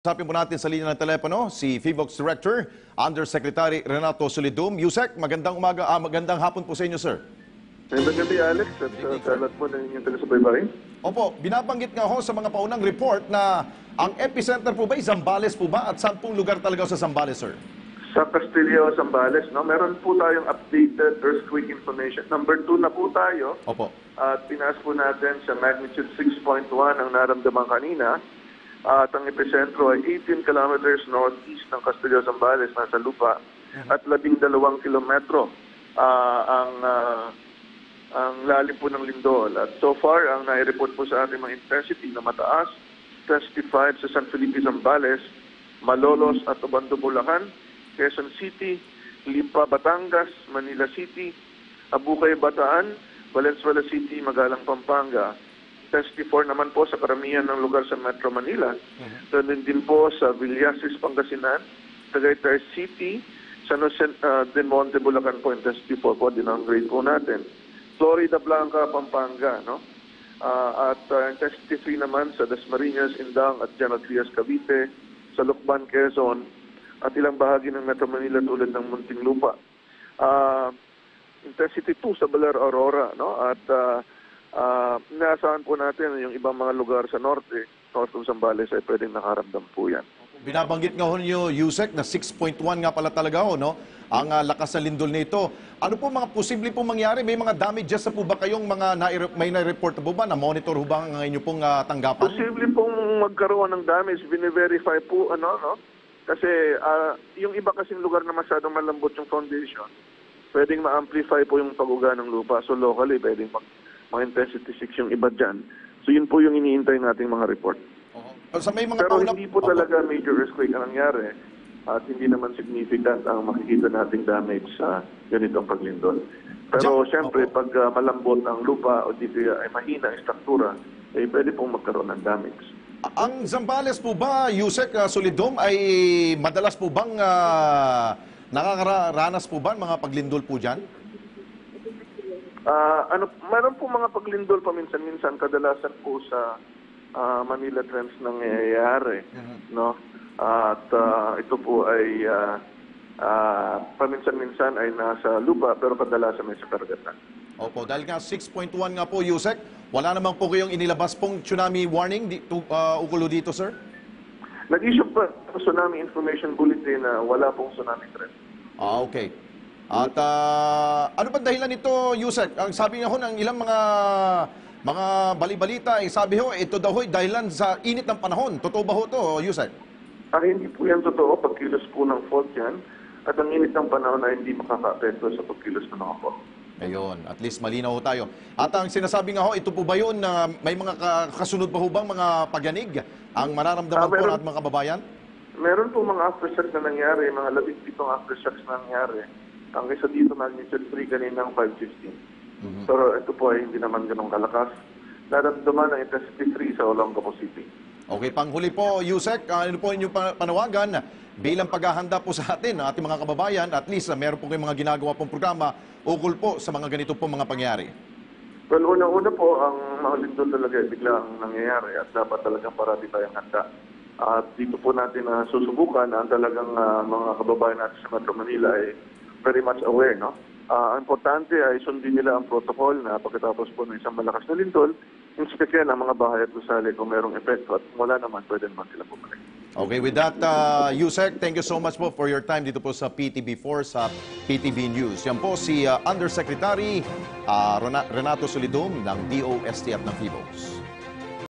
Usapin po natin sa linya ng telepono si FIVOX Director, Undersecretary Renato Solidum. Yusek, magandang umaga, magandang hapon po sa inyo, sir. Magandang gabi, Alex, at sa lahat po ng inyong taga-subaybay. Opo, binabanggit nga ho sa mga paunang report na ang epicenter po ba ay Zambales po ba? At saan pong lugar talaga sa Zambales, sir? Sa Castillo, Zambales, no, meron po tayong updated earthquake information. Number 2 na po tayo. Opo. At pinas po natin sa magnitude 6.1 ang naramdaman kanina. At ang epicentro ay 18 kilometers northeast ng Castillo, Zambales, nasa lupa. At 12 kilometro ang lalim po ng lindol. At so far, ang nai-report po sa ating mga intensity na mataas, 25 sa San Felipe, Zambales, Malolos at Obando, Bulacan, Quezon City, Lipa, Batangas, Manila City, Abukay, Bataan, Valenzuela City, Magalang, Pampanga. 24 naman po sa karamihan ng lugar sa Metro Manila. Ganun din po sa Villasis, Pangasinan, Tagaytay City, San Jose del Monte, Bulacan po, 24 po, din-downgrade po natin. Florida Blanca, Pampanga, no? At 23 naman sa Dasmariñas, Indang at General Trias, Cavite, sa Lucban, Quezon, at ilang bahagi ng Metro Manila tulad ng Muntinlupa. Intensity 2 sa Baler, Aurora, no? At inaasahan po natin yung ibang mga lugar sa north of Zambales ay pwedeng nakaramdam po yan. Binabanggit nga ho niyo, Yusek, na 6.1 nga pala talaga ho, no? Ang lakas ng lindol nito. Ano po mga posible pong mangyari? May mga damages na po ba kayong mga may na-report po ba? Na-monitor ho ba ang inyo pong tanggapan? Posible pong magkaroon ng damage. Bine-verify po, ano? Kasi yung iba kasing lugar na masyadong malambot yung foundation, pwedeng ma-amplify po yung pag-uga ng lupa. So locally, pwedeng mag-intensity 6 yung iba dyan. So yun po yung iniintay nating mga report. Sa may mga pero hindi po talaga major earthquake ang nangyari at hindi naman significant ang makikita nating damage sa ganitong paglindol. Pero siyempre, pag malambot ang lupa o di kaya ay mahina ang struktura, eh pwede pong magkaroon ng damage. Ang Zambales po ba, Yusek Solidum, ay madalas po bang nakakaranas po ba mga paglindol po dyan? Meron po mga paglindol paminsan-minsan, kadalasan po sa Manila Trends nangyayari, no? At ito po ay paminsan-minsan ay nasa lupa pero kadalasan may sa karagatan. Opo, dahil nga 6.1 nga po, Yusek, wala namang po kayong inilabas pong tsunami warning ukulo dito, sir? Nag-issue pa tsunami information bulletin na wala pong tsunami threat. Okay. At ano ba dahilan nito, Yusek? Ang sabi nga ho ng ilang mga bali-balita, sabi ho, ito daw ho dahilan sa init ng panahon. Totoo ba ho ito, Yusek? Hindi po yan totoo. Pagkilos po ng fault yan. At ang init ng panahon ay hindi makaka-apekto sa pagkilos ng mga fault. Ayun, at least malinaw ho tayo. At ang sinasabi nga ho, ito po ba yun na may mga kasunod ba ho bang mga pagyanig ang mararamdaman po ng mga kababayan? Meron po mga aftershocks na nangyari, mga 17 aftershocks na nangyari. Ang isa dito, magnitude 3, kaninang 5.15. Pero ito po ay hindi naman ganun kalakas. Naramdaman ng intensity 3 sa Olongapo City. Okay, panghuli po, Yusek, ano po inyong panawagan bilang paghahanda po sa atin, ating mga kababayan, at least meron po kayong mga ginagawa pong programa ukol po sa mga ganito pong mga pangyari? Well, una po, ang mga lindol talaga biglang nangyayari at dapat talagang parati tayong handa. At dito po natin susubukan ang talagang mga kababayan natin sa Metro Manila ay very much aware, no? Ang importante ay sundin nila ang protocol na pagkatapos po ng isang malakas na lindol, inspeksyon ang mga bahay at gusali kung merong epekto at kung wala naman, pwede naman sila bumalik. Okay, with that, Yusek, thank you so much po for your time dito po sa PTV4 sa PTV News. Yan po si Undersecretary Renato Solidum ng DOST at ng FIVOX.